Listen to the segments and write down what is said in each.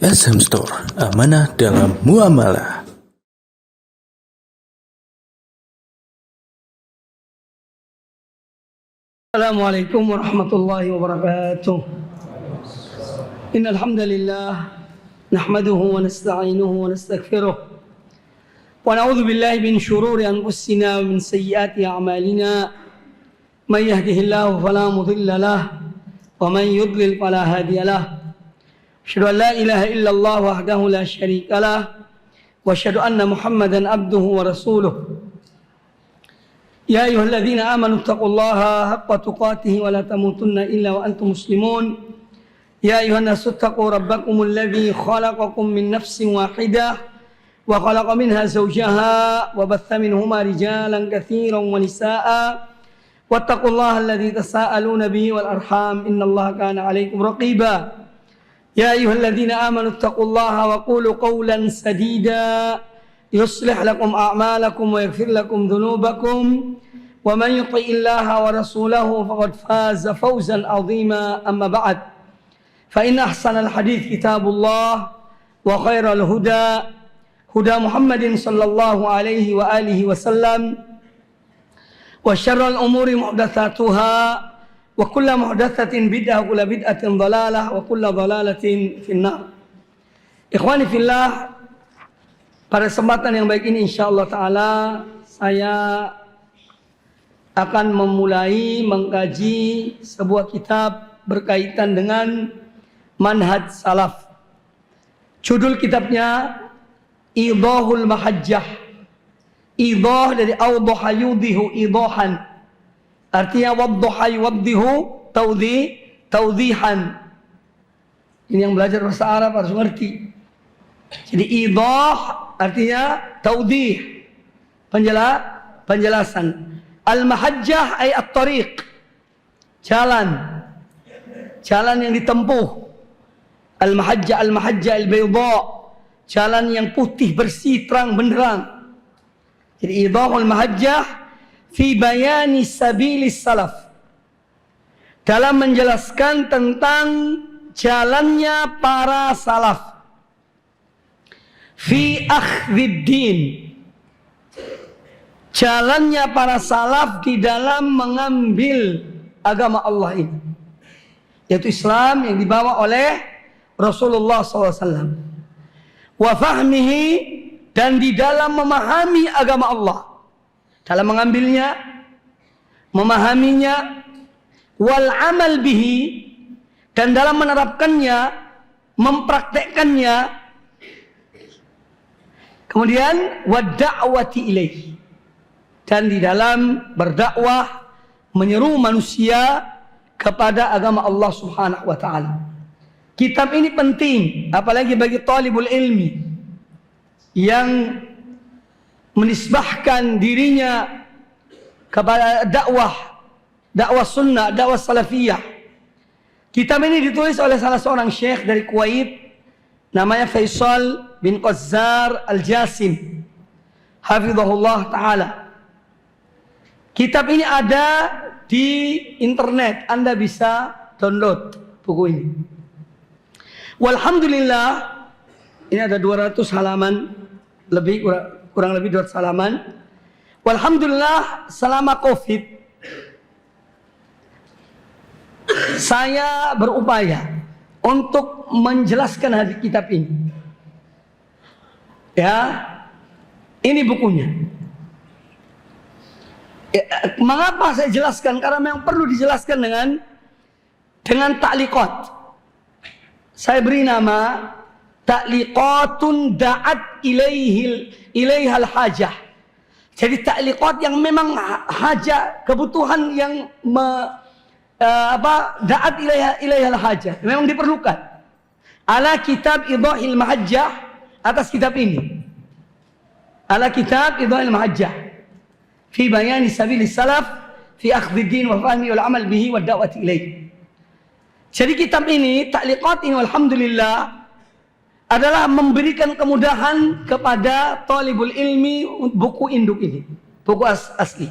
SM Store, amanah dalam muamalah. Assalamualaikum warahmatullahi wabarakatuh. Innal hamdalillah nahmaduhu wa nasta'inuhu wa nastaghfiruh wa na'udzu billahi min shururi anfusina wa min sayyiati a'malina. May yahdihillahu fala mudilla lahu wa man yudlil fala hadiya lahu. Asyhadu an la ilaha illallah wahdahu la syarika lahu wa asyhadu anna Muhammadan abduhu wa rasuluh. Ya ayyuhalladzina amanu taqullaha haqqa tuqatih wa la tamutunna illa wa antum muslimun. Ya ayyuhan nasu taqu rabbakumul ladzi khalaqakum min nafsin wahidah wa khalaqa minha zawjaha wa batha minhuma rijalan katsiran wa nisaa'a wattaqullaha alladzi tasaaluna bihi wal arham innallaha kana 'alaikum raqiba. Ya ayyuhalladzina amanu taqullaha wa qulu qawlan sadida yuslih lakum a'malakum wa yaghfir lakum dhunubakum wa man yuti'illaha wa rasulahu faqad faza fawzan 'azima. Amma ba'd, fa inna ahsanal hadits kitabullah wa khairal huda huda Muhammadin sallallahu alaihi wa alihi wasallam wa syarrul umuri muhdatsatuha wa kullu muhdatsatin bid'ah wa kullu bid'atin dhalalah wa kullu dhalalatin finnar. Ikhwani fillah, pada kesempatan yang baik ini insyaallah taala saya akan memulai mengkaji sebuah kitab berkaitan dengan manhaj salaf. Judul kitabnya Idahul Mahajjah. Idah dari awdaha yudihu idahan. Artinya waddaha yuwaddihu tawdihan. Ini yang belajar bahasa Arab harus ngerti. Jadi idah artinya tawdih, penjelasan. Al-mahajjah ay at-tariq, jalan yang ditempuh. Al-mahajjah al-bayda, jalan yang putih bersih terang benderang. Jadi idahul mahajjah fi bayani sabilis salaf, dalam menjelaskan tentang jalannya para salaf. Fi akhdhiddin, jalannya para salaf di dalam mengambil agama Allah ini, yaitu Islam yang dibawa oleh Rasulullah SAW. Wa fahmihi, dan di dalam memahami agama Allah, dalam mengambilnya, memahaminya. Wal amal bihi, dan dalam menerapkannya, mempraktekkannya. Kemudian wadda'wati ilaihi, dan di dalam berdakwah, menyeru manusia kepada agama Allah Subhanahu wa taala. Kitab ini penting apalagi bagi talibul ilmi yang menisbahkan dirinya kepada dakwah sunnah, dakwah salafiyah. Kitab ini ditulis oleh salah seorang syekh dari Kuwait, namanya Faisal bin Qazzar Al-Jasim, hafizahullah ta'ala. Kitab ini ada di internet, Anda bisa download buku ini. Walhamdulillah, ini ada 200 halaman lebih, kurang lebih 200 halaman. Walhamdulillah, selama Covid saya berupaya untuk menjelaskan hadis kitab ini. Ya, ini bukunya. Ya, mengapa saya jelaskan? Karena memang perlu dijelaskan dengan ta'liqat. Saya beri nama ta'liqatun da'at ilaihal hajah. Jadi ta'liqat yang memang hajah, kebutuhan yang da'at ilaihal hajah, memang diperlukan. Ala kitab Idahil Mahajjah, atas kitab ini. Ala kitab Idahil Mahajjah fi bayani sabilis salaf fi akhdhiddin wa fahmi wal amal bihi wa da'wati ilaihi. Jadi kitab ini, ta'liqat ini, alhamdulillah, adalah memberikan kemudahan kepada talibul ilmi. Buku induk ini, buku asli,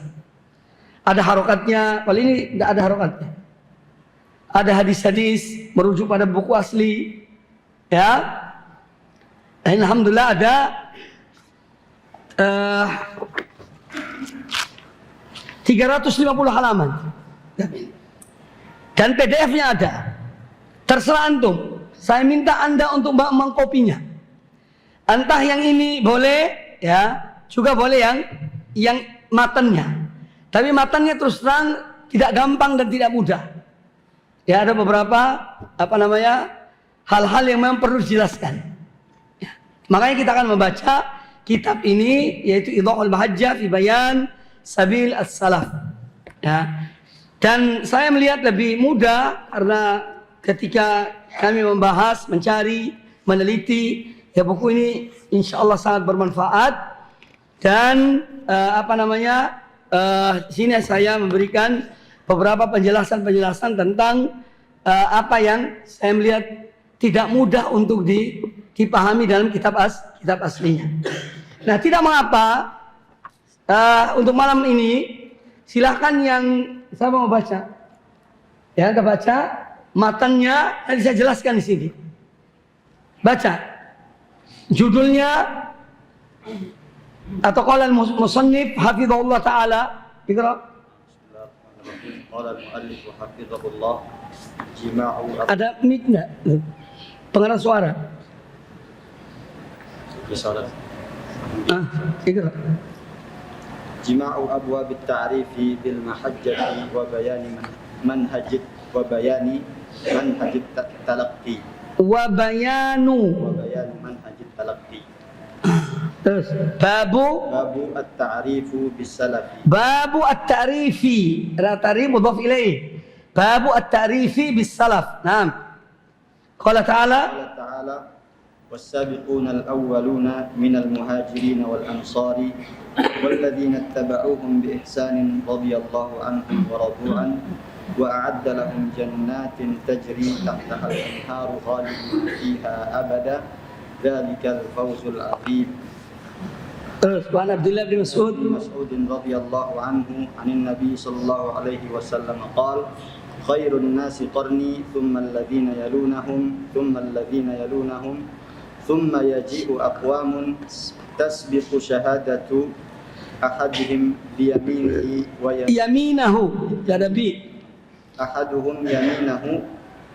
ada harokatnya. Kalau ini tidak ada harokatnya. Ada hadis-hadis merujuk pada buku asli, ya. Alhamdulillah ada 350 halaman. Dan PDF-nya ada. Terserah antum. Saya minta Anda untuk mengkopinya. Entah yang ini boleh, ya, juga boleh yang matannya. Tapi matannya terus terang tidak gampang dan tidak mudah. Ya, ada beberapa hal-hal yang memang perlu dijelaskan. Ya. Makanya kita akan membaca kitab ini, yaitu Idhahul Mahajjah fi Bayan Sabil As-Salaf. Ya. Dan saya melihat lebih mudah karena ketika kami membahas, mencari, meneliti, ya buku ini insya Allah sangat bermanfaat. Dan sini saya memberikan beberapa penjelasan tentang apa yang saya melihat tidak mudah untuk dipahami dalam kitab aslinya. Nah, tidak mengapa untuk malam ini silahkan yang saya mau baca, ya, kita baca matannya. Nanti saya jelaskan di sini. Baca judulnya atau qala al-musannif hafizahullah taala. Iqra. Qala al-muallif hafizahullah jima'u. Ada mic enggak? Pengeras suara. Risalah. Iqra. Jima'u abwab at-ta'rif bil mahajjati wa bayani manhaj talaqqi. Wa bayanu manhaj talaqqi. Terus babu at-ta'rifu bis salafi. Babu at-ta'rifi. Ta'rif mudhaf ilaih. Babu at-ta'rifi bis salaf. Naam. Qala ta'ala والسابقون الأولون من المهاجرين والأنصار والذين اتبعوهم بإحسان رضي الله عنهم ورضوا عنه وأعد لهم جنات تجري تحتها الأنهار خالدين فيها أبدا ذلك الفوز العظيم. وعن عبد الله بن مسعود رضي الله عنه عن النبي صلى الله عليه وسلم قال خير الناس قرني ثم الذين يلونهم ثم يجيء أقوام تسبق شهادة أحدهم بيمينه يمينه jadi bi أحدهم يمينه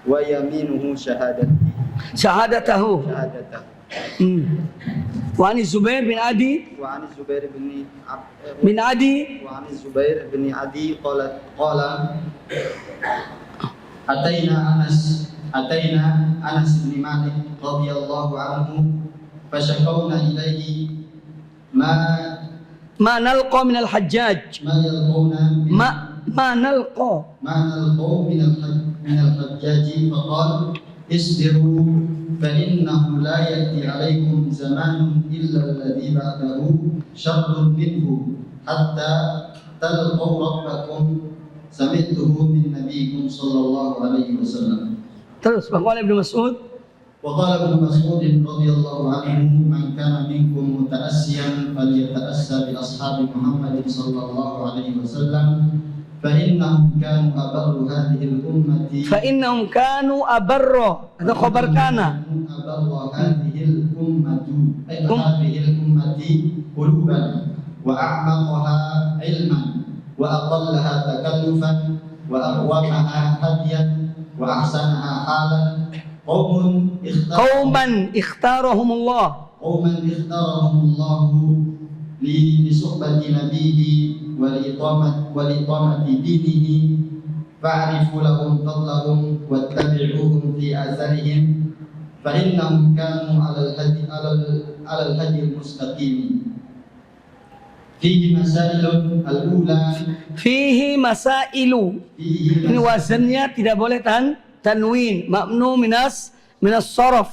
ويمينه شهادته. وعن الزبير بن عدي قال أتينا أنس بن مالك رضي الله عنه فشكونا إليه ما نلقى من الحجاج ما نلقى من الحجاج فقال اصبروا فإنه لا يأتي عليكم زمان إلا الذي بعده شر منه حتى تلقوا ربكم سمعته من نبيكم صلى الله عليه وسلم. Terus Waqala Ibnu Mas'ud Ibnu Mas'ud radhiyallahu anhu man kana minkum muta'assiyan falyata'assa bi ashabi Muhammad sallallahu alaihi wasallam fa innahum kanu abarru hadhihi al-ummati ada khabar kana abarru hadhihi al-ummati quluban wa a'maqaha ilman wa aqallaha takallufan wa aqwamaha hadiyan wa ahsanaha halan qauman ikhtarahumullah li suhbati nabiyhi wa li iqamati dinihi fa'rifu lahum fadlahum wattabi'uhum fi atharihim fa innahum kanu 'ala al-hadi al-mustaqim. Fihi masailun al-ula. Fihi masailu. Ini wazannya tidak boleh tanwin, ma'mnu minas saraf.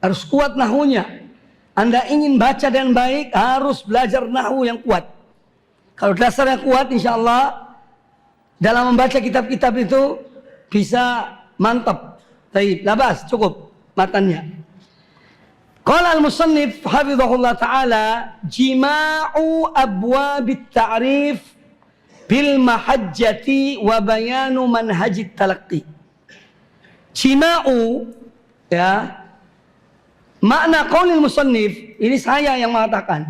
Harus kuat nahwunya. Anda ingin baca dengan baik harus belajar nahwu yang kuat. Kalau dasarnya kuat, insyaallah dalam membaca kitab-kitab itu bisa mantap. Baik, labas cukup matannya. Qala al-musannif hafizahullah ta'ala jima'u abwabit ta'rif bil mahajjati wa bayanu manhajit talaqqi. Jima'u, ya, makna qaulil musannif, ini saya yang mengatakan.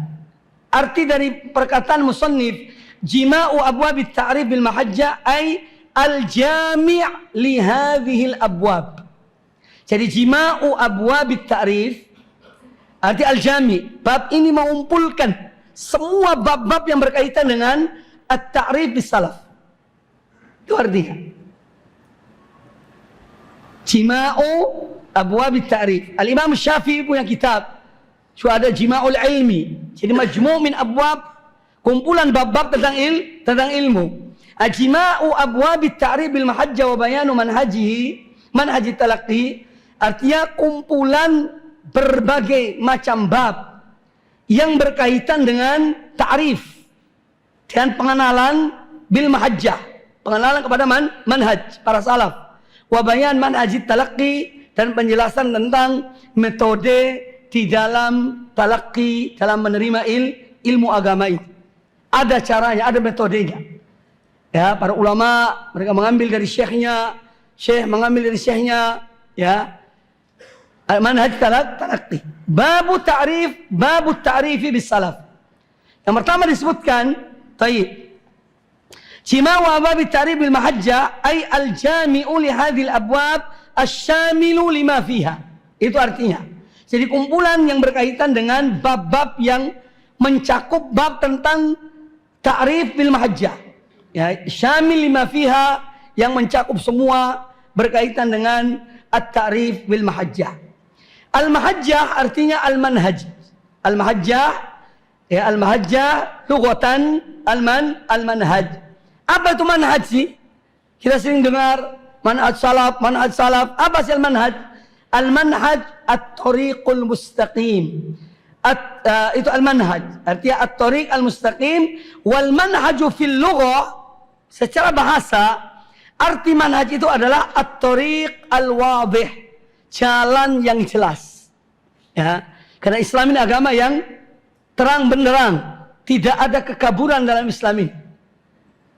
Arti dari perkataan musannif, jima'u abwabit ta'rif bil mahajjah ay al-jami' li hadhil abwab. Jadi jima'u abwabit ta'rif arti al-jami', bab ini mengumpulkan semua bab-bab yang berkaitan dengan at-ta'rif bis salaf. Itu artinya. Jima'u abwabit ta'rif. Al-Imam Syafi'i punya kitab, ada Jima'ul Ilmi. Jadi majmu' min abwab, kumpulan bab-bab tentang ilmu. Jima'u abwabit ta'rif bil mahajjah wa bayanu manhaji talaqqi, artinya kumpulan berbagai macam bab yang berkaitan dengan ta'rif dan pengenalan bil mahajjah, pengenalan kepada manhaj para salaf, wa bayan manhaji talaqqi, dan penjelasan tentang metode di dalam talaqi, dalam menerima ilmu agama ini. Ada caranya, ada metodenya. Ya, para ulama mereka mengambil dari syekhnya, syekh mengambil dari syekhnya, ya. Manhaj talaqi. Babu ta'rifi bis salaf. Yang pertama disebutkan, tayyib. Jima'u abwabit ta'rif bil mahajjah ay al-jami'u li hadhil abwab asy-syamilu lima fiha. Itu artinya. Jadi kumpulan yang berkaitan dengan bab-bab yang mencakup bab tentang ta'rif bil mahajjah. Ya, syamil lima fiha, yang mencakup semua berkaitan dengan at-ta'rif bil mahajjah. Al-mahajjah artinya al-manhaj. Al-mahajjah, ya, al-mahajjah lughatan al-manhaj. Apa itu manhaj sih? Kita sering dengar manhaj salaf. Apa sih al-manhaj? Al-manhaj at-tariqul mustaqim. Itu al-manhaj. Artinya at-tariq al-mustaqim. Wal manhaju fil lughah, secara bahasa, arti manhaj itu adalah at-tariq al-wadih, jalan yang jelas. Ya, karena Islam ini agama yang terang benderang, tidak ada kekaburan dalam Islam ini.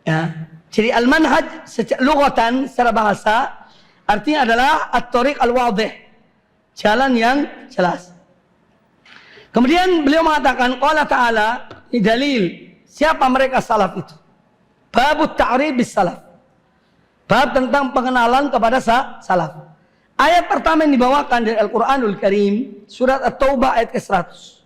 Ya, jadi al-manhaj lughatan, secara bahasa, artinya adalah at-tariq al-wadih, jalan yang jelas. Kemudian beliau mengatakan, qala ta'ala, ini dalil siapa mereka salaf itu. Babut ta'rif bis salaf. Bab tentang pengenalan kepada salaf. Ayat pertama yang dibawakan dari Al-Quranul Karim, surat At-Taubah ayat ke-100.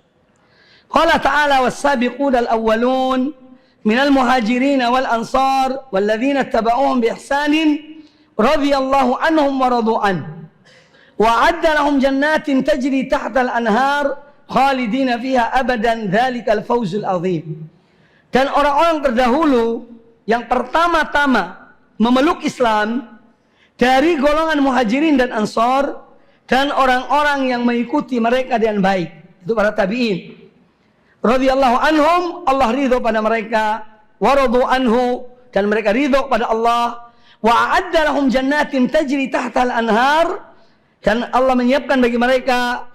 Qala ta'ala was-sabiquna al-awwalun minal muhajirin wal ansar walladzina ittaba'uhum bi ihsanin radhiyallahu anhum wa radu an. Wa'adda lahum jannatin tajri tahta al-anhar khalidina fiha abadan, dzalikal fawzul azim. Dan orang-orang terdahulu yang pertama-tama memeluk Islam dari golongan muhajirin dan ansar, dan orang-orang yang mengikuti mereka dengan baik, itu para tabi'in. Radhiyallahu anhum, Allah ridho pada mereka, wa radu anhu, dan mereka ridho pada Allah. Wa a'adda lahum jannatin tajri tahta al-anhar, dan Allah menyiapkan bagi mereka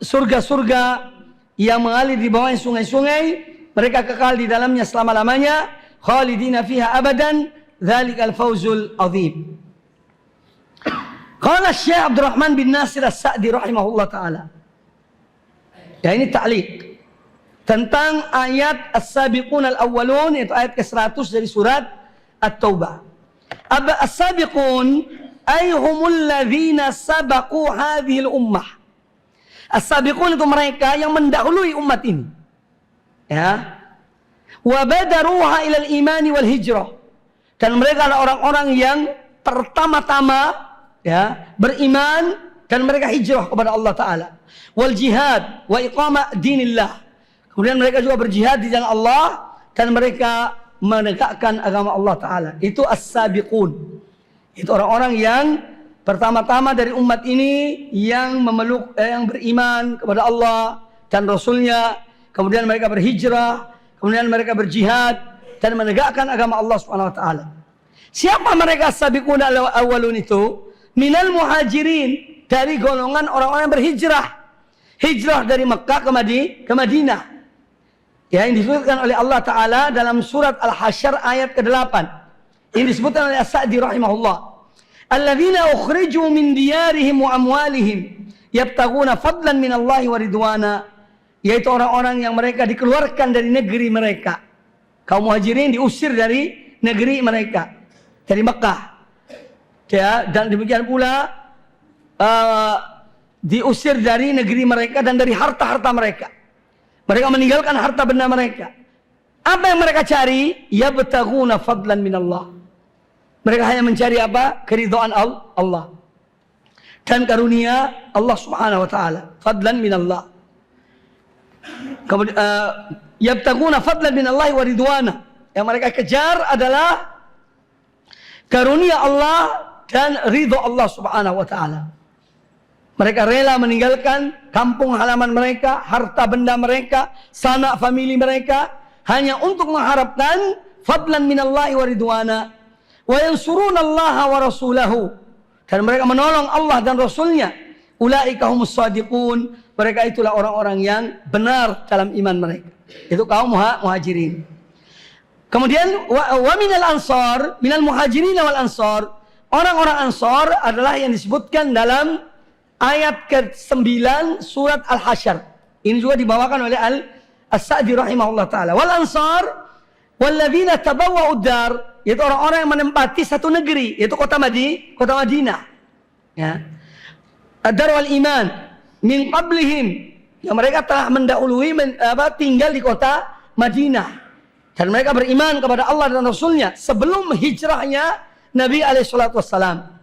surga-surga yang mengalir di bawah sungai-sungai, mereka kekal di dalamnya selama-lamanya, khalidina fiha abadan, dzalikal fawzul azim. Qala Syekh Abdurrahman bin Nasir As-Sa'di rahimahullah taala. Ya, ini ta'liq tentang ayat as-sabiqun al-awwalun, yaitu ayat ke-100 dari surat At-Taubah. As-sabiqun ay humul ladzina sabaqu hadhihi al-ummah. As-sabiqun itu mereka yang mendahului umat ini. Ya. Wa badaruha ilal imani wal hijrah. Dan mereka adalah orang-orang yang pertama-tama, ya, beriman dan mereka hijrah kepada Allah Ta'ala. Wal jihad wa iqamah dinillah. Kemudian mereka juga berjihad di jalan Allah dan mereka menegakkan agama Allah Ta'ala. Itu as-sabiqun. Itu orang-orang yang pertama-tama dari umat ini yang memeluk, yang beriman kepada Allah dan Rasulnya. Kemudian mereka berhijrah, kemudian mereka berjihad dan menegakkan agama Allah Subhanahu wa taala. Siapa mereka as-sabiqun al-awwalun itu? Minal muhajirin, dari golongan orang-orang yang berhijrah. Hijrah dari Mekah ke Madinah. Ya, yang disebutkan oleh Allah Ta'ala dalam surat Al-Hasyr ayat ke-8. Ini disebutkan oleh As-Sa'di rahimahullah. Alladzina ukhriju min diyarihim wa amwalihim yabtaguna fadlan minallahi wa ridwana, yaitu orang-orang yang mereka dikeluarkan dari negeri mereka. Kaum muhajirin diusir dari negeri mereka, dari Mekah. Ya, dan demikian pula diusir dari negeri mereka dan dari harta-harta mereka. Mereka meninggalkan harta benda mereka. Apa yang mereka cari? Yabtaguna fadlan minallah. Mereka hanya mencari apa? Keridhaan Allah dan karunia Allah Subhanahu wa taala. Fadlan minallah. Kemudian yabtaguna fadlan minallahi wa ridwana. Yang mereka kejar adalah karunia Allah dan ridho Allah Subhanahu wa taala. Mereka rela meninggalkan kampung halaman mereka, harta benda mereka, sanak famili mereka hanya untuk mengharapkan fadlan minallahi wa ridwana wa yansurunallaha wa rasulahu, dan mereka menolong Allah dan Rasulnya. Ulaika humus shadiqun, mereka itulah orang-orang yang benar dalam iman mereka. Itu kaum muhajirin. Kemudian wa minal ansar, minal muhajirin wal ansar, orang-orang ansar adalah yang disebutkan dalam ayat ke-9 surat Al-Hasyr. Ini juga dibawakan oleh As-Sa'di rahimahullah taala. Wal ansar walladzina tabawwa'ud dar, yaitu orang-orang yang menempati satu negeri, yaitu kota Madinah. Ya. Ad-dar wal iman min qablihim, yang mereka telah mendahului tinggal di kota Madinah. Dan mereka beriman kepada Allah dan Rasulnya sebelum hijrahnya Nabi SAW.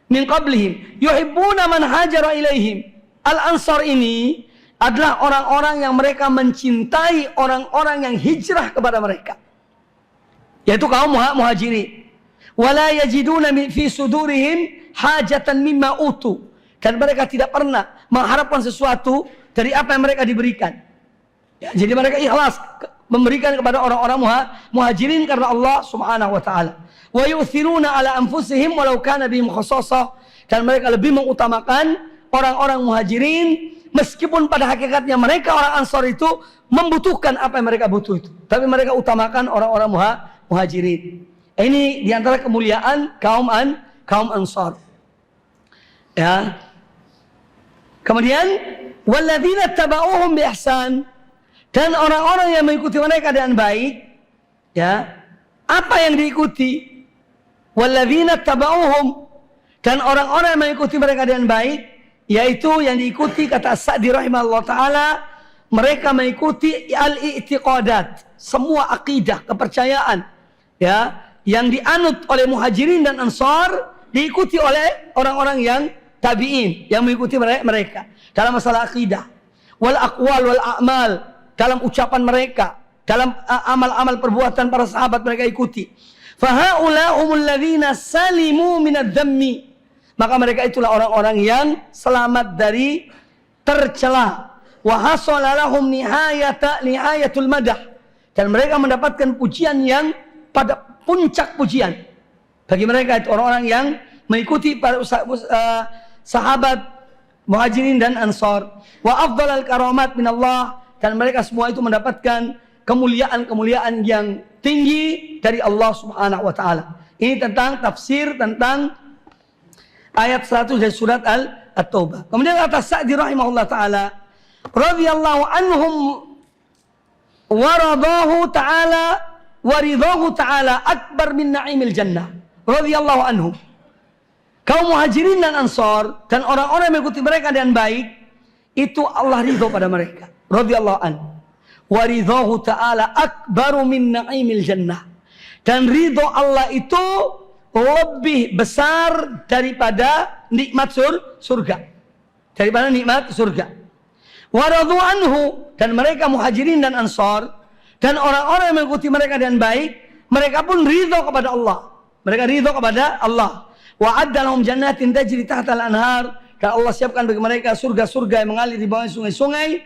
Min qablihim yuhibbuna man hajara ilaihim. Al-ansar ini adalah orang-orang yang mereka mencintai orang-orang yang hijrah kepada mereka, yaitu kaum muhajirin. Wala yajiduna fi sudurihim hajatan mimma utu, dan mereka tidak pernah mengharapkan sesuatu dari apa yang mereka diberikan. Ya, jadi mereka ikhlas memberikan kepada orang-orang muhajirin karena Allah Subhanahu wa taala. Wa yu'thiruna ala anfusihim walau kana bihim khassasah, dan mereka lebih mengutamakan orang-orang muhajirin meskipun pada hakikatnya mereka orang ansar itu membutuhkan apa yang mereka butuh itu, tapi mereka utamakan orang-orang muhajirin. Ini diantara kemuliaan kaum ansar. Ya. Kemudian walladzina tabauhum bi ihsan, dan orang-orang yang mengikuti mereka dengan baik. Ya. Apa yang diikuti? Walladzina tabauhum, dan orang-orang yang mengikuti mereka dengan baik, yaitu yang diikuti kata As-Sa'di rahimahullah taala, mereka mengikuti al-i'tiqadat, semua akidah, kepercayaan, ya, yang dianut oleh muhajirin dan ansar diikuti oleh orang-orang yang tabi'in yang mengikuti mereka dalam masalah akidah. Wal aqwal wal a'mal, dalam ucapan mereka, dalam amal-amal perbuatan para sahabat mereka ikuti. Fa haula humul ladzina salimu minadz dzammi, maka mereka itulah orang-orang yang selamat dari tercela. Wa hasala lahum nihayatul madah, dan mereka mendapatkan pujian yang pada puncak pujian. Bagi mereka itu orang-orang yang mengikuti para sahabat muhajirin dan ansar. Wa afdalal karamat minallah, dan mereka semua itu mendapatkan kemuliaan-kemuliaan yang tinggi dari Allah Subhanahu wa taala. Ini tentang tafsir tentang ayat 100 dari surat At-Taubah. Kemudian kata Sa'di rahimahullah taala, radhiyallahu anhum wa radahu ta'ala wa ridahu ta'ala akbar min na'imil jannah. Radhiyallahu anhum. Kaum muhajirin dan ansar dan orang-orang yang mengikuti mereka dengan baik, itu Allah ridho pada mereka. Radhiyallahu anhu. Wa ridahu ta'ala akbaru min na'imil jannah. Dan ridho Allah itu lebih besar daripada nikmat surga. Daripada nikmat surga. Wa radu anhu, dan mereka muhajirin dan ansar dan orang-orang yang mengikuti mereka dengan baik, mereka pun ridho kepada Allah. Mereka ridho kepada Allah. Wa adda lahum jannatin tajri tahtal anhar, dan Allah siapkan bagi mereka surga-surga yang mengalir di bawah sungai-sungai,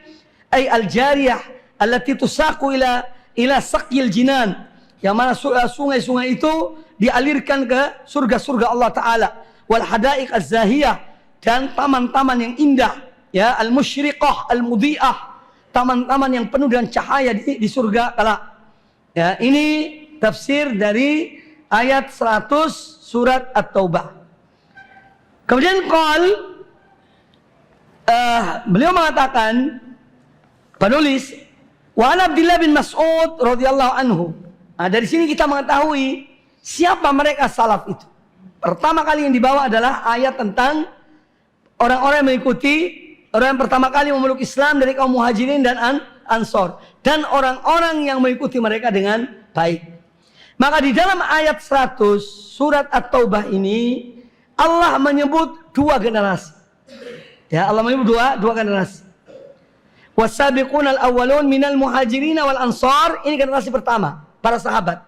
ay al-jariyah allati tusaqu ila saqil jinan, yang mana sungai-sungai itu dialirkan ke surga-surga Allah taala. Wal hadaiq az-zahiyah, dan taman-taman yang indah, ya, al-musyriqah al-mudhi'ah, taman-taman yang penuh dengan cahaya di surga kelak. Ya, ini tafsir dari ayat 100 surat At-Taubah. Kemudian qal beliau mengatakan, penulis, wa an Abdullah bin Mas'ud radhiyallahu anhu. Nah, dari sini kita mengetahui siapa mereka salaf itu. Pertama kali yang dibawa adalah ayat tentang orang-orang yang mengikuti, orang yang pertama kali memeluk Islam dari kaum Muhajirin dan Ansor, dan orang-orang yang mengikuti mereka dengan baik. Maka di dalam ayat 100 surat At-Taubah ini Allah menyebut dua generasi. Ya, Allah menyebut dua generasi. Was-sabiqunal awwalun minal muhajirin wal ansar, ini generasi pertama, para sahabat.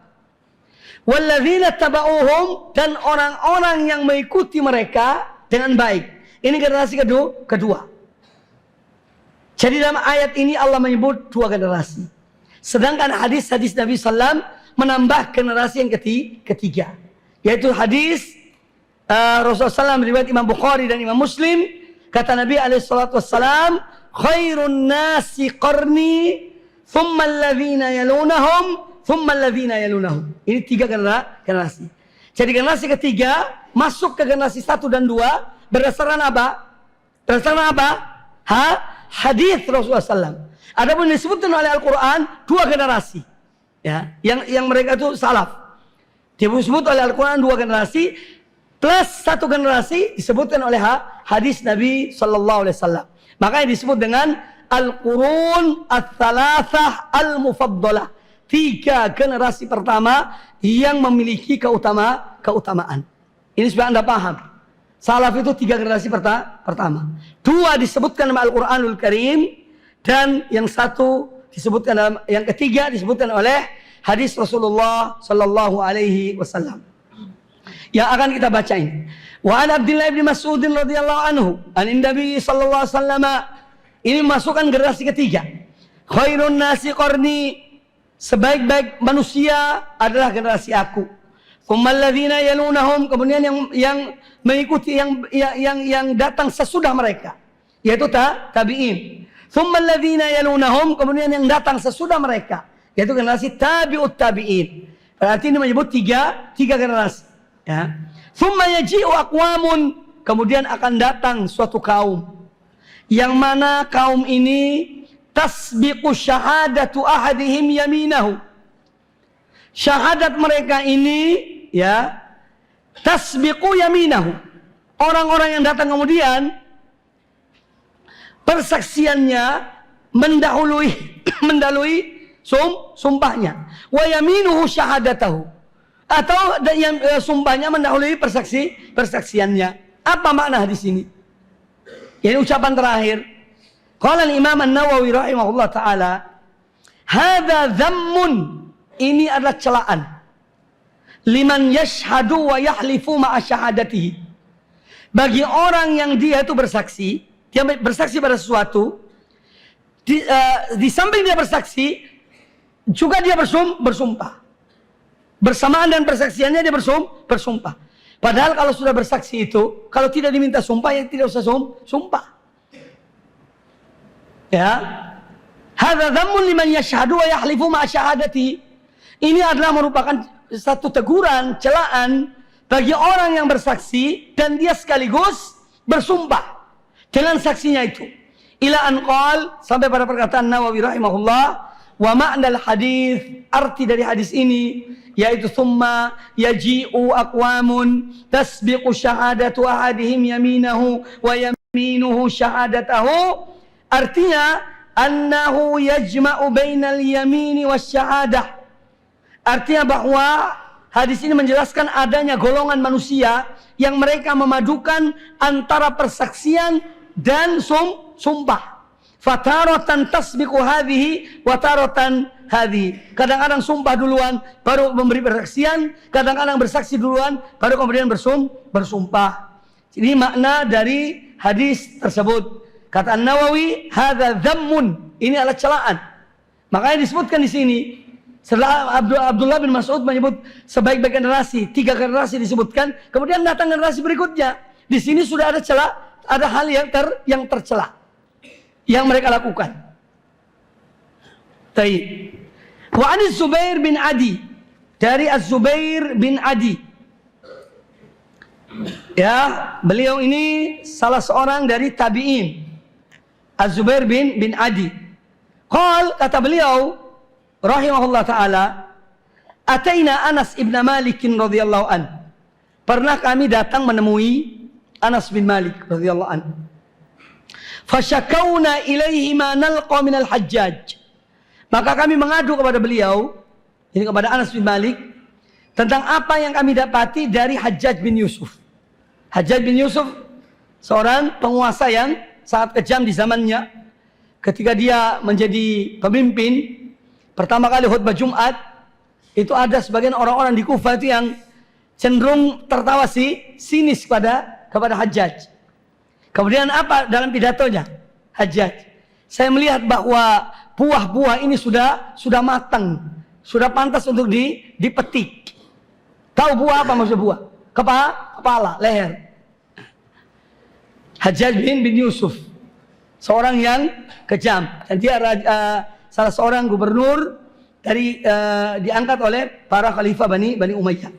Walladzina tabauhum, dan orang-orang yang mengikuti mereka dengan baik. Ini generasi kedua. Jadi dalam ayat ini Allah menyebut dua generasi. Sedangkan hadis-hadis Nabi SAW menambah generasi yang ketiga. Yaitu hadis Rasulullah SAW riwayat Imam Bukhari dan Imam Muslim. Kata Nabi SAW, khairun nasi qarni, thumma alladhina yalunahum, thumma alladhina yalunahum. Ini tiga generasi. Jadi generasi ketiga masuk ke generasi 1 dan 2 berdasarkan apa? Hadis Rasulullah SAW. Adapun disebutkan oleh Al-Quran dua generasi. Ya, yang mereka itu salaf. Disebut oleh Al-Quran dua generasi plus satu generasi disebutkan oleh hadis Nabi Sallallahu Alaihi Wasallam. Makanya disebut dengan Al-Qurun Ats-Tsalatsah Al-Mufaddalah. Tiga generasi pertama yang memiliki keutamaan. Ini supaya Anda paham. Salaf itu tiga generasi pertama. Dua disebutkan dalam Al-Quranul Karim, dan yang satu disebutkan dalam, yang ketiga disebutkan oleh hadis Rasulullah Sallallahu Alaihi Wasallam. Yang akan kita bacain. Wa an Abdullah bin Mas'ud radhiyallahu anhu, an Nabi sallallahu alaihi wasallam, ini masukkan generasi ketiga. Khairun nasi qarni, sebaik-baik manusia adalah generasi aku. Tsummal ladzina yalunahum, kemudian yang mengikuti yang datang sesudah mereka, yaitu tabi'in. Tsummal ladzina yalunahum, kemudian yang datang sesudah mereka, yaitu generasi tabi'ut tabi'in. Berarti ini menyebut tiga generasi. Ya. Tsumma yaji'u aqwamun, kemudian akan datang suatu kaum, yang mana kaum ini tasbiqu syahadatu ahadihim yaminahu. Syahadat mereka ini, ya, tasbiqu yaminahu. Orang-orang yang datang kemudian persaksiannya mendahului sumpahnya. Wa yaminuhu syahadatahu, atau yang sumpahnya mendahului persaksiannya. Apa makna hadis ini? Ini ucapan terakhir. Qala al-Imam An-Nawawi rahimahullah taala, hadza dhammun, ini adalah celaan. Liman yashhadu wa yahlifu ma'a syahadatihi, bagi orang yang dia itu bersaksi, dia bersaksi pada sesuatu, di samping dia bersaksi juga dia bersumpah. Bersamaan dan persaksiannya dia bersumpah. Padahal kalau sudah bersaksi itu, kalau tidak diminta sumpah, ya tidak usah sumpah. Ya, hadza dhammun liman yashhadu wa yahlifu ma'a syahadati. Ini adalah merupakan satu teguran, celaan bagi orang yang bersaksi dan dia sekaligus bersumpah dengan saksinya itu. Ila an qal, sampai pada perkataan Nawawi rahimahullah, wa ma'nal hadis, arti dari hadis ini yaitu summa yaji'u aqwamun tasbiqu syahadatu ahadihim yaminahu wa yaminuhu syahadatahu. Artinya annahu yajma'u bainal yamini wasyahadah. Artinya bahwa hadis ini menjelaskan adanya golongan manusia yang mereka memadukan antara persaksian dan sumpah. Fataratan tasbiqu hadhihi wa taratan hadhihi. Kadang-kadang sumpah duluan baru memberi persaksian, kadang-kadang bersaksi duluan baru kemudian bersumpah. Ini makna dari hadis tersebut. Kata An-Nawawi, hadza dhammun, ini adalah celaan. Makanya disebutkan di sini, setelah Abdullah bin Mas'ud menyebut sebaik-baik generasi, tiga generasi disebutkan, kemudian datang generasi berikutnya. Di sini sudah ada ada hal yang tercela yang mereka lakukan. Taib. Wa an Zubair bin Adi, dari Az-Zubair bin Adi. Ya, beliau ini salah seorang dari tabi'in. Az-Zubair bin Adi. Kata beliau rahimahullah taala, ataina Anas ibn Malik radhiyallahu an. Pernah kami datang menemui Anas bin Malik radhiyallahu an. Fasyakawna ilaihi ma nalqa minal Hajjaj. Maka kami mengadu kepada beliau, ini kepada Anas bin Malik, tentang apa yang kami dapati dari Hajjaj bin Yusuf. Hajjaj bin Yusuf seorang penguasa yang sangat kejam di zamannya. Ketika dia menjadi pemimpin, pertama kali khutbah Jumat, itu ada sebagian orang-orang di Kufah itu yang cenderung tertawa sinis kepada Hajjaj. Kemudian apa dalam pidatonya Hajjaj? Saya melihat bahwa buah-buah ini sudah matang, sudah pantas untuk dipetik. Tahu buah apa maksud buah? Kepala, leher. Hajjaj bin Yusuf, seorang yang kejam, dan dia salah seorang gubernur diangkat oleh para khalifah Bani Umayyah.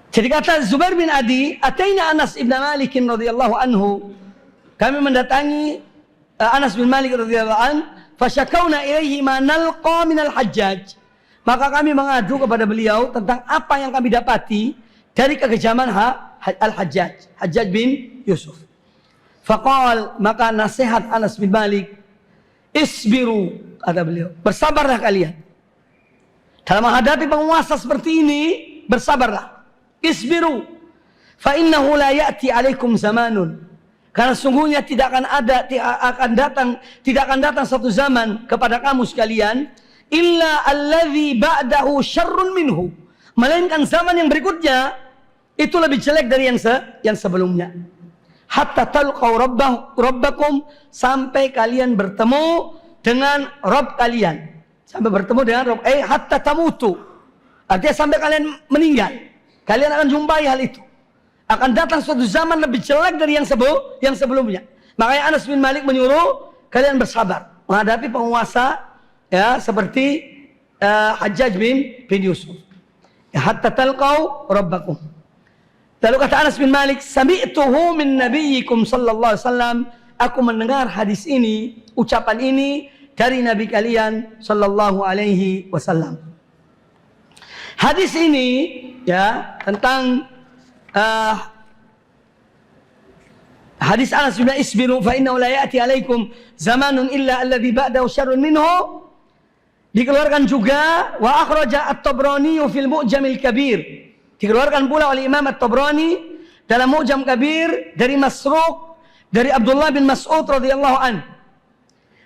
Jadi kata Zubair bin Adi, ataina Anas ibn Malik radhiyallahu anhu, kami mendatangi Anas bin Malik radhiyallahu an, fasyakawna ilaihi ma nalqa minal Hajjaj. Maka kami mengadu kepada beliau tentang apa yang kami dapati dari kekejaman Al-Hajjaj, Hajjaj bin Yusuf. Faqal, maka nasihat Anas bin Malik, isbiru, kata beliau, bersabarlah kalian. Dalam menghadapi penguasa seperti ini, bersabarlah. Isbiru, fa innahu la ya'ti alaikum zamanun. Karena sungguhnya tidak akan datang satu zaman kepada kamu sekalian, illa alladzi ba'dahu syarrun minhu, melainkan zaman yang berikutnya itu lebih jelek dari yang sebelumnya. Hatta talqaw rabbakum, sampai kalian bertemu dengan Rabb kalian. Sampai bertemu dengan Rabb, hatta tamutu, artinya sampai kalian meninggal. Kalian akan jumpai hal itu. Akan datang suatu zaman lebih jelek dari yang sebelumnya. Makanya Anas bin Malik menyuruh kalian bersabar menghadapi penguasa ya seperti Hajjaj bin Yusuf. Ya, hatta talqaw rabbakum. Lalu kata Anas bin Malik, sami'tuhu min nabiyyikum sallallahu alaihi wasallam, aku mendengar hadis ini, ucapan ini dari nabi kalian sallallahu alaihi wasallam. Hadis ini ya tentang hadis Anas bin Malik, isbiru fa innahu la ya'ti alaikum zamanun illa alladhi ba'dahu syarrun minhu, dikeluarkan juga wa akhraja at-Tabrani fil Mu'jamil Kabir, dikeluarkan pula oleh Imam At-Tabrani dalam Mu'jam Kabir dari Masruq dari Abdullah bin Mas'ud radhiyallahu an,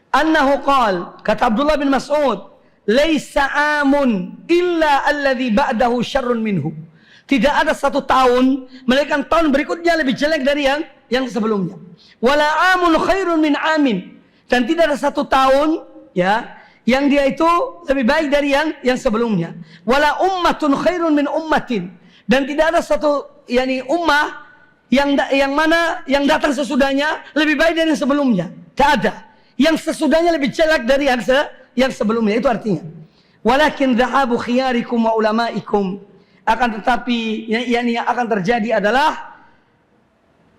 annahu qala, kata Abdullah bin Mas'ud, laisa amun illa alladhi ba'dahu syarrun minhu, tidak ada satu tahun melainkan tahun berikutnya lebih jelek dari yang sebelumnya. Wala amun khairun min amin, dan tidak ada satu tahun ya yang dia itu lebih baik dari yang sebelumnya. Wala ummatun khairun min ummatin, dan tidak ada satu ummah yang mana yang datang sesudahnya lebih baik dari yang sebelumnya. Tidak ada. Yang sesudahnya lebih jelek dari yang sebelumnya. Itu artinya, walakin dhahabu khiyarikum wa ulamaikum, akan tetapi yang akan terjadi adalah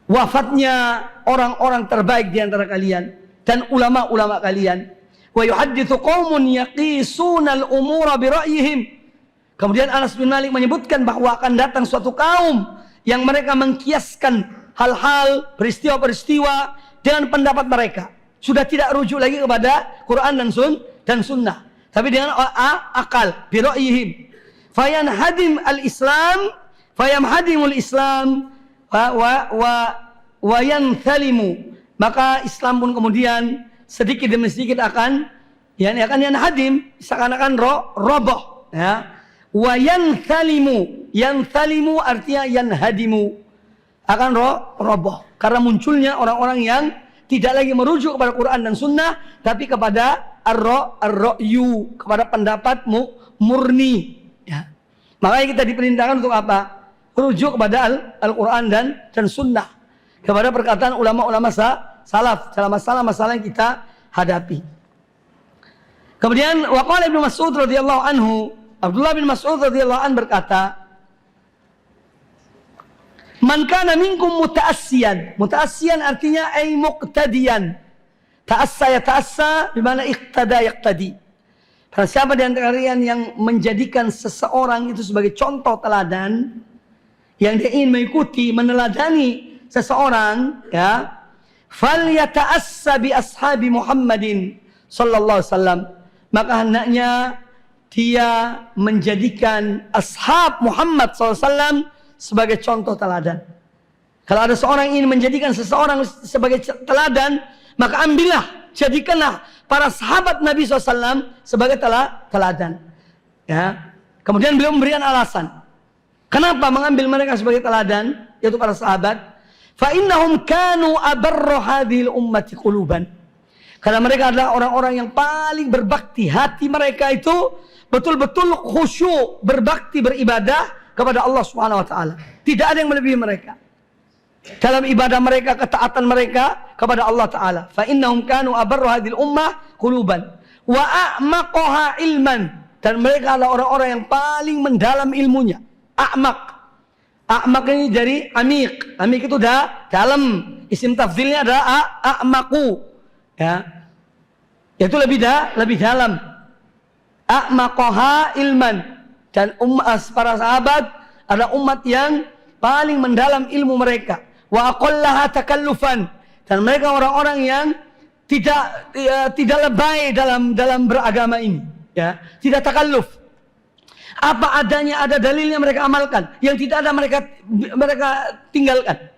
wafatnya orang-orang terbaik di antara kalian dan ulama-ulama kalian. Wa yuhadditsu qaumun yaqisuna al-umura bi ra'yihim. Kemudian Anas bin Malik menyebutkan bahwa akan datang suatu kaum yang mereka mengkiaskan hal-hal, peristiwa-peristiwa dengan pendapat mereka. Sudah tidak rujuk lagi kepada Quran dan sunnah, tapi dengan akal, bi ra'yihim. Fayanhadim al-Islam, fayamhadimul Islam wa yanthalimu, maka Islam pun kemudian sedikit demi sedikit akan yanhadim, seakan-akan roboh ya. Wa yanthalimu artinya yanhadimu, akan roboh karena munculnya orang-orang yang tidak lagi merujuk kepada Quran dan sunnah, tapi kepada ar-ra'yu, kepada pendapat murni ya. Makanya kita diperintahkan untuk apa? Rujuk kepada Al-Quran dan sunnah, kepada perkataan ulama-ulama salaf dalam masalah-masalah yang kita hadapi. Kemudian waqala Ibnu Mas'ud radhiyallahu anhu, Abdullah bin Mas'ud radhiyallahu anhu berkata, Man kana minkum muta'assiyan. Muta'assiyan artinya ay muqtadiyan. Ta'assa ya ta'assa bimana iqtada yaqtadi. Karena siapa di antara kalian yang menjadikan seseorang itu sebagai contoh teladan, yang dia ingin mengikuti, meneladani seseorang, ya, falyata'assa bi ashabi Muhammadin sallallahu alaihi wasallam, maka hendaknya dia menjadikan ashab Muhammad sallallahu alaihi wasallam sebagai contoh teladan. Kalau ada seorang ingin menjadikan seseorang sebagai teladan, maka ambillah, jadikanlah para sahabat Nabi SAW sebagai teladan. Ya. Kemudian beliau memberikan alasan. Kenapa mengambil mereka sebagai teladan, yaitu para sahabat? Fa'innahum kanu abarra hadhil ummati quluban. Karena mereka adalah orang-orang yang paling berbakti. Hati mereka itu betul-betul khusyuk, berbakti, beribadah kepada Allah Subhanahu wa taala. Tidak ada yang melebihi mereka dalam ibadah mereka, ketaatan mereka kepada Allah Ta'ala. Fa'innahum kanu abarru hadhil ummah quluban wa a'maqaha ilman. Dan mereka adalah orang-orang yang paling mendalam ilmunya. A'maq. A'maq ini dari amiq. Amiq itu dah dalam. Isim tafdilnya adalah a'maqu. Ya. Itu lebih dalam. A'maqaha ilman. Dan para sahabat adalah umat yang paling mendalam ilmu mereka. Wa aqallaha takallufan, dan mereka orang-orang yang tidak lebay dalam beragama ini, ya, tidak takalluf. Apa adanya, ada dalilnya mereka amalkan, yang tidak ada mereka tinggalkan.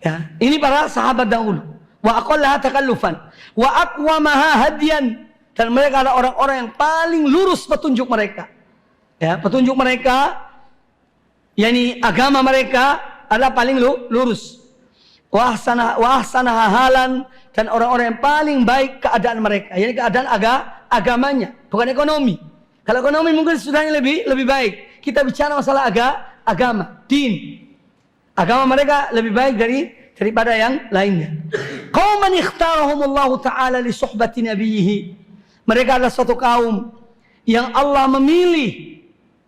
Ya, ini para sahabat dahulu. Wa aqallaha takallufan wa aqwamaha hadiyan, dan mereka adalah orang-orang yang paling lurus petunjuk mereka. Ya, petunjuk mereka, yakni agama mereka adalah paling lurus. Wa ahsanaha halan, dan orang-orang yang paling baik keadaan mereka, yakni keadaan agamanya, bukan ekonomi. Kalau ekonomi mungkin sudahnya lebih baik. Kita bicara masalah agama, din. Agama mereka lebih baik daripada yang lainnya. Qauman ikhtarahumullahu ta'ala li suhbati nabiyhi. Mereka adalah suatu kaum yang Allah memilih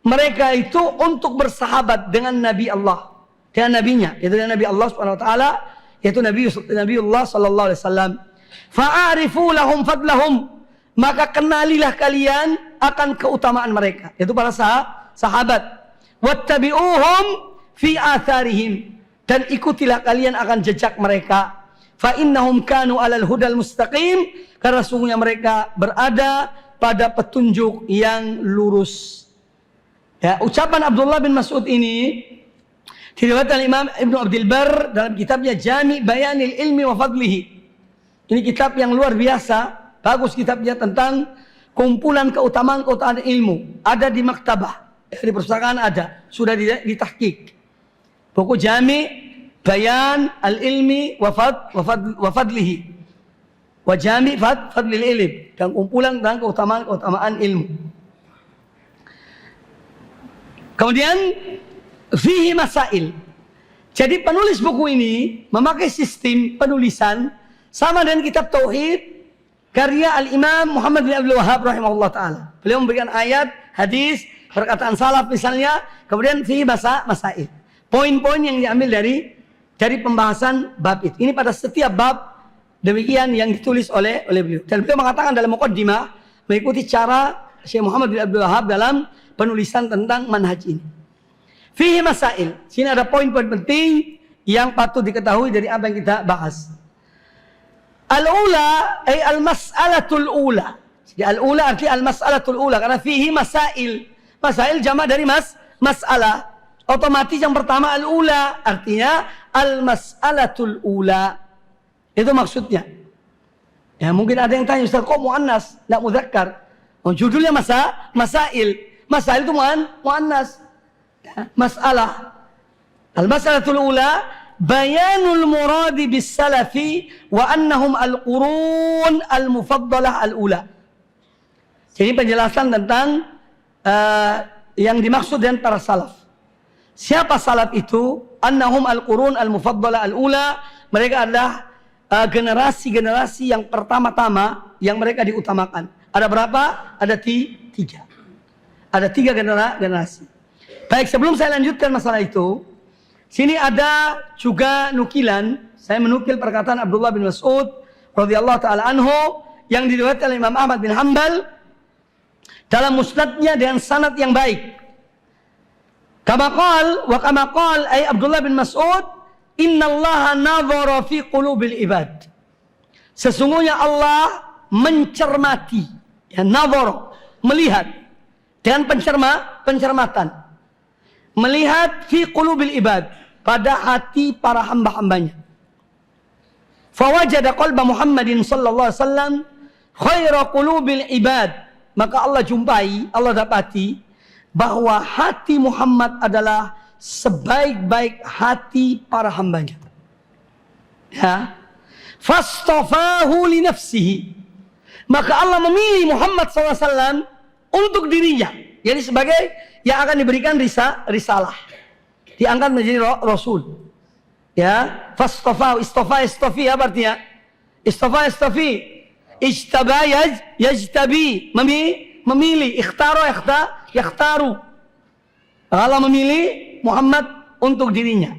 mereka itu untuk bersahabat dengan Nabi Allah, dengan nabinya, yaitu dengan Nabi Allah Subhanahu wa taala, yaitu Nabiullah sallallahu alaihi wasallam. Fa'arifu lahum fadlahum, maka kenalilah kalian akan keutamaan mereka, yaitu para sahabat. Wattabi'uhum fi atharihim, dan ikutilah kalian akan jejak mereka. Fa innahum kanu 'alal hudal mustaqim, karena sungguhnya mereka berada pada petunjuk yang lurus. Ya, ucapan Abdullah bin Mas'ud ini diriwayatkan Imam Ibnu Abdul Barr dalam kitabnya Jami' Bayanil Ilmi wa Fadlihi. Ini kitab yang luar biasa, bagus kitabnya tentang kumpulan keutamaan ilmu. Ada di maktabah, di perpustakaan ada, sudah ditahqiq. Buku Jami' Bayan al-Ilmi wa Fadlihi. Wa Jami' Fadlil Ilm, dan kumpulan tentang keutamaan ilmu. Kemudian fihi masail. Jadi penulis buku ini memakai sistem penulisan sama dengan kitab tauhid karya Al-Imam Muhammad bin Abdul Wahhab rahimahullah taala. Beliau memberikan ayat, hadis, perkataan salaf misalnya, kemudian fihi masail. Poin-poin yang diambil dari pembahasan bab itu. Ini pada setiap bab demikian yang ditulis oleh beliau. Dan beliau mengatakan dalam muqaddimah mengikuti cara Syekh Muhammad bin Abdul Wahhab dalam penulisan tentang manhaj ini. Fihi masail. Sini ada poin-poin penting yang patut diketahui dari apa yang kita bahas. Al-ula ay al-mas'alatul ula. Jadi al-ula arti al-mas'alatul ula karena fihi masail. Masail jama' dari mas'alah. Otomatis yang pertama al-ula artinya al-mas'alatul ula. Itu maksudnya. Ya, mungkin ada yang tanya, Ustaz, kok muannas, enggak mudzakkar? Oh, judulnya masail. Masail itu muannas. Masalah. Al-mas'alatul ula bayanul muradi bis salafi wa annahum al-qurun al-mufaddalah al-ula. Jadi penjelasan tentang yang dimaksud dengan para salaf. Siapa salaf itu? Annahum al-qurun al-mufaddalah al-ula. Mereka adalah generasi-generasi yang pertama-tama yang mereka diutamakan. Ada berapa? Ada tiga. Ada tiga generasi. Baik, sebelum saya lanjutkan masalah itu, Sini ada juga nukilan, saya menukil perkataan Abdullah bin Mas'ud radhiyallahu taala anhu yang diriwayatkan oleh Imam Ahmad bin Hanbal dalam musnadnya dengan sanad yang baik. Kama qala ay Abdullah bin Mas'ud, innallaha nadhara fi qulubil ibad. Sesungguhnya Allah mencermati, ya, nadhara, melihat dengan pencermatan. Melihat fi qulubil ibad, pada hati para hamba-hambanya. Fawajada qalba Muhammadin sallallahu alaihi wasallam khaira qulubil ibad. Maka Allah jumpai, Allah dapati bahwa hati Muhammad adalah sebaik-baik hati para hambanya. Ya. Fastafahu li nafsihi. Maka Allah memilih Muhammad SAW untuk dirinya. Jadi sebagai yang akan diberikan risalah. Diangkat menjadi rasul. Ya, fastafahu, istafi apa artinya? Istafi. Ijtaba yajtabi, memilih, yakhtaru. Allah memilih Muhammad untuk dirinya.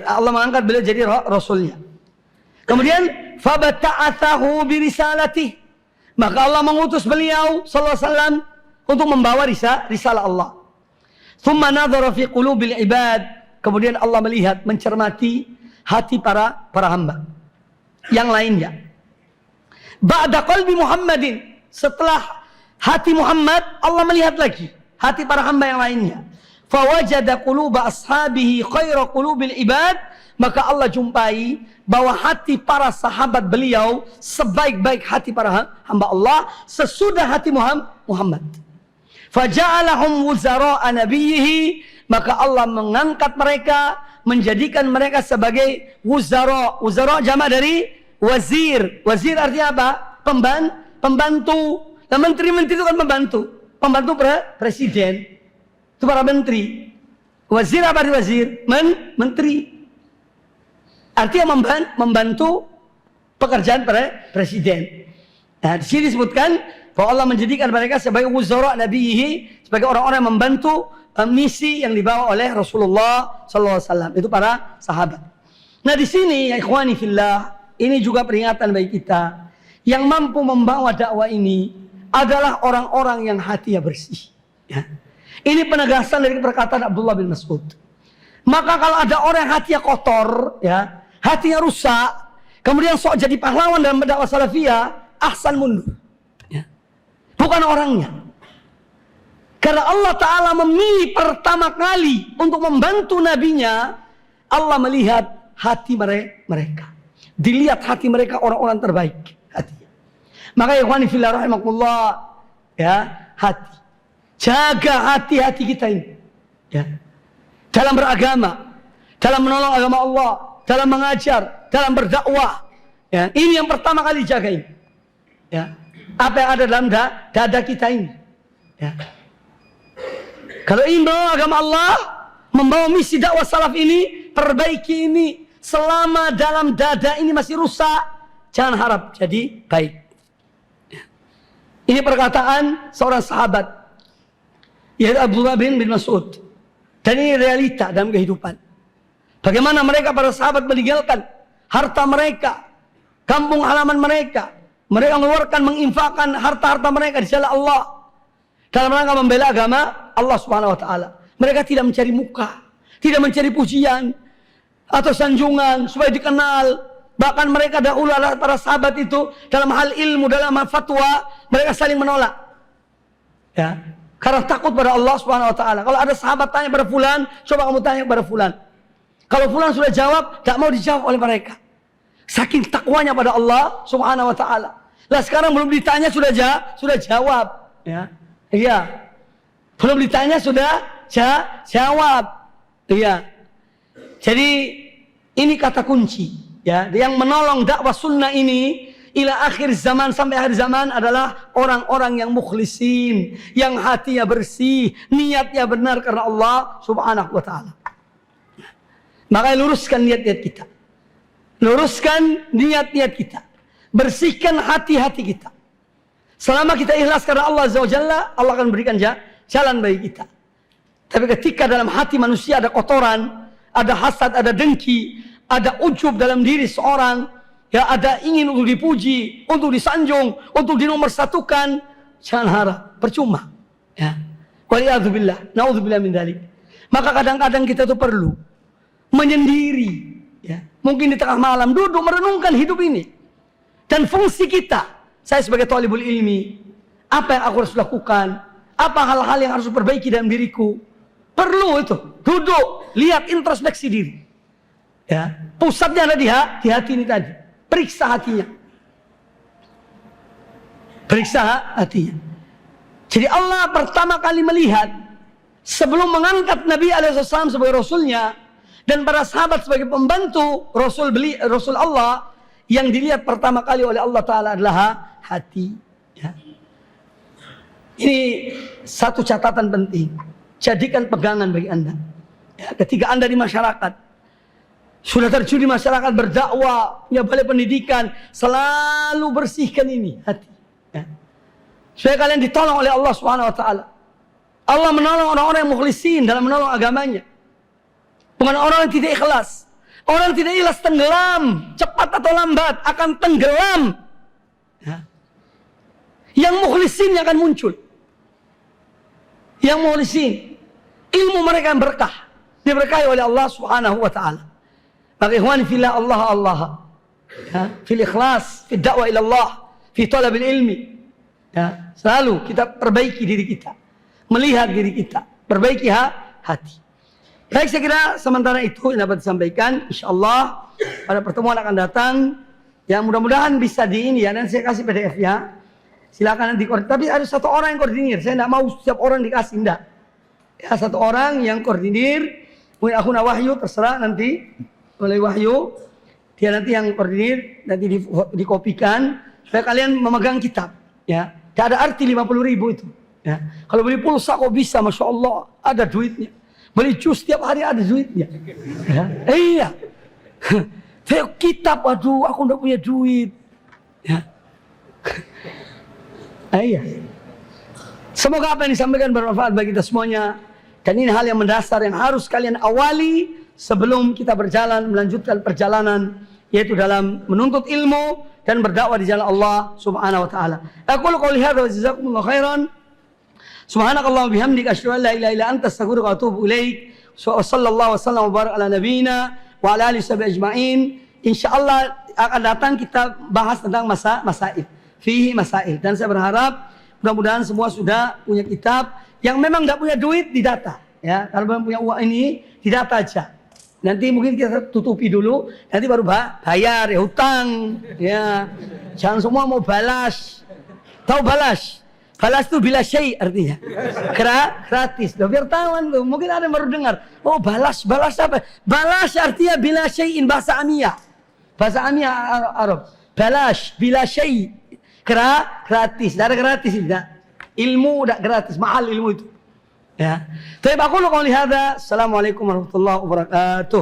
Allah mengangkat beliau jadi rasulnya. Kemudian fabata'athahu birisalati. Maka Allah mengutus beliau sallallahu alaihi wasallam untuk membawa risalah Allah. Thumma nadhara fi qulubil ibad. Kemudian Allah melihat, mencermati hati para hamba yang lainnya. Ba'da qalbi Muhammadin, setelah hati Muhammad, Allah melihat lagi hati para hamba yang lainnya. Fawajada quluba ashabihi khaira qulubil ibad. Maka Allah jumpai bahwa hati para sahabat beliau sebaik-baik hati para hamba Allah sesudah hati Muhammad. Faja'alahum wuzara'a nabiyhi. Maka Allah mengangkat mereka, menjadikan mereka sebagai wuzara. Wuzara jamak dari wazir. Wazir artinya apa? Pembantu. Nah, menteri-menteri itu kan pembantu. Pembantu presiden. Itu para menteri. Wazir apa arti wazir? Menteri. Artinya membantu pekerjaan presiden. Nah, di sini disebutkan bahwa Allah menjadikan mereka sebagai wuzara nabiyhi, sebagai orang-orang yang membantu misi yang dibawa oleh Rasulullah SAW. Itu para sahabat. Nah, di sini ya ikhwani fillah, ini juga peringatan bagi kita yang mampu membawa dakwah ini adalah orang-orang yang hatinya bersih. Ya. Ini penegasan dari perkataan Abdullah bin Mas'ud. Maka kalau ada orang yang hatinya kotor, ya, hatinya rusak, kemudian sok jadi pahlawan dalam dakwah salafiyah, ahsan mundur. Ya. Bukan orangnya. Karena Allah Ta'ala memilih pertama kali untuk membantu nabinya, Allah melihat hati mereka. Dilihat hati mereka orang-orang terbaik hatinya. Maka ikhwani fillah rahimakumullah, ya, hati. Jaga hati-hati kita ini. Ya. Dalam beragama, dalam menolong agama Allah, dalam mengajar, dalam berdakwah. Ya. Ini yang pertama kali jagain. Ya. Apa yang ada dalam dada kita ini. Ya. Kalau ingin membawa agama Allah, membawa misi dakwah salaf ini, perbaiki ini. Selama dalam dada ini masih rusak, jangan harap jadi baik. Ini perkataan seorang sahabat, yaitu Abdullah bin Mas'ud. Dan ini realita dalam kehidupan. Bagaimana mereka para sahabat meninggalkan harta mereka, kampung halaman mereka. Mereka mengeluarkan, menginfakkan harta-harta mereka di jalan Allah. Dalam rangka membela agama Allah Subhanahu wa taala. Mereka tidak mencari muka, tidak mencari pujian atau sanjungan supaya dikenal. Bahkan mereka dahulu para sahabat itu dalam hal ilmu, dalam hal fatwa, mereka saling menolak. Ya, karena takut pada Allah Subhanahu wa taala. Kalau ada sahabat tanya pada fulan, coba kamu tanya kepada fulan. Kalau fulan sudah jawab, tak mau dijawab oleh mereka. Saking takwanya pada Allah Subhanahu wa taala. Lah sekarang belum ditanya sudah jawab, ya. Iya. Belum ditanya sudah jawab. Iya. Jadi ini kata kunci, ya. Yang menolong dakwah sunnah ini ila akhir zaman, sampai akhir zaman adalah orang-orang yang mukhlisin, yang hatinya bersih, niatnya benar karena Allah Subhanahu wa taala. Maka luruskan niat-niat kita. Luruskan niat-niat kita. Bersihkan hati-hati kita. Selama kita ikhlas karena Allah Azza wa Jalla, Allah akan berikan jalan bagi kita. Tapi ketika dalam hati manusia ada kotoran, ada hasad, ada dengki, ada ujub dalam diri seorang, ya ada ingin untuk dipuji, untuk disanjung, untuk dinomorsatukan, jangan harap, percuma. Ya. Waliyadzubillah, naudzubillah min dzalik. Maka kadang-kadang kita tuh perlu menyendiri, ya. Mungkin di tengah malam duduk merenungkan hidup ini dan fungsi kita. Saya sebagai thalibul ilmi, apa yang aku harus lakukan? Apa hal-hal yang harus perbaiki dalam diriku? Perlu itu. Duduk, lihat, introspeksi diri. Ya, pusatnya ada di hati ini tadi. Periksa hatinya. Periksa hatinya. Jadi Allah pertama kali melihat sebelum mengangkat Nabi SAW sebagai Rasulnya dan para sahabat sebagai pembantu Rasul Allah, yang dilihat pertama kali oleh Allah Ta'ala adalah hati. Ya. Ini satu catatan penting. Jadikan pegangan bagi Anda. Ya, ketika Anda di masyarakat, sudah terjun di masyarakat berdakwah, punya balai pendidikan, selalu bersihkan ini hati. Ya. Supaya kalian ditolong oleh Allah Subhanahu Wa Taala. Allah menolong orang-orang yang mukhlisin dalam menolong agamanya. Bukan orang yang tidak ikhlas. Orang yang tidak ikhlas tenggelam, cepat atau lambat akan tenggelam. Ya. Yang mukhlisin yang akan muncul. Yang mukhlisin, ilmu mereka yang berkah, diberkahi oleh Allah Subhanahu Wa Taala. Maka ikhwan fillah, Allah, ya, fil ikhlas, fil dakwah ila Allah, fi talabil ilmi. Ya, selalu kita perbaiki diri kita, melihat diri kita, perbaiki hati. Baik, saya kira sementara itu yang dapat disampaikan. InsyaAllah pada pertemuan akan datang, yang mudah-mudahan bisa di ini ya, dan saya kasih PDF-nya. Silakan nanti koordinir. Tapi ada satu orang yang koordinir. Saya tidak mau setiap orang dikasih, enggak. Ya, satu orang yang koordinir. Mungkin akhuna Wahyu, terserah nanti oleh Wahyu. Dia nanti yang koordinir, nanti dikopikan supaya kalian memegang kitab. Ya, tidak ada arti 50.000 itu. Ya, kalau beli pulsa kok bisa, masya Allah, ada duitnya. Beli jus setiap hari ada duitnya. Ya, iya. Kitab, aduh, aku tidak punya duit. Ya. Iya. Semoga apa yang disampaikan bermanfaat bagi kita semuanya. Dan ini hal yang mendasar yang harus kalian awali sebelum kita berjalan, melanjutkan perjalanan, yaitu dalam menuntut ilmu dan berdakwah di jalan Allah Subhanahu Wa Taala. Aqulu qouli hadza wa jazakumullahu khairan. Subhanakallahumma bihamdika asyhadu an la ilaha illa anta astaghfiruka wa atubu ilaik. Sallallahu wasallam wa barak ala nabiyyina wa ala alihi washabihi ajmain. Insyaallah akan datang kita bahas tentang masail. Fihi masail. Dan saya berharap mudah-mudahan semua sudah punya kitab. Yang memang tidak punya duit didata. Ya, kalau belum punya uang ini didata aja. Nanti mungkin kita tutupi dulu, nanti baru bayar ya, hutang. Ya, jangan semua mau balas. Tahu balas? Balas itu bila syai artinya. Gratis. Biar tahu tuh. Mungkin ada yang baru dengar. Oh, balas apa? Balas artinya bila syai'in, bahasa Amiyah. Bahasa Amiyah Arab. Balas bila syai'. Gratis, tidak ada gratis tidak. Ilmu tidak gratis, mahal ilmu itu. Ya. Tapi aku qouli hadza. Assalamualaikum warahmatullahi wabarakatuh.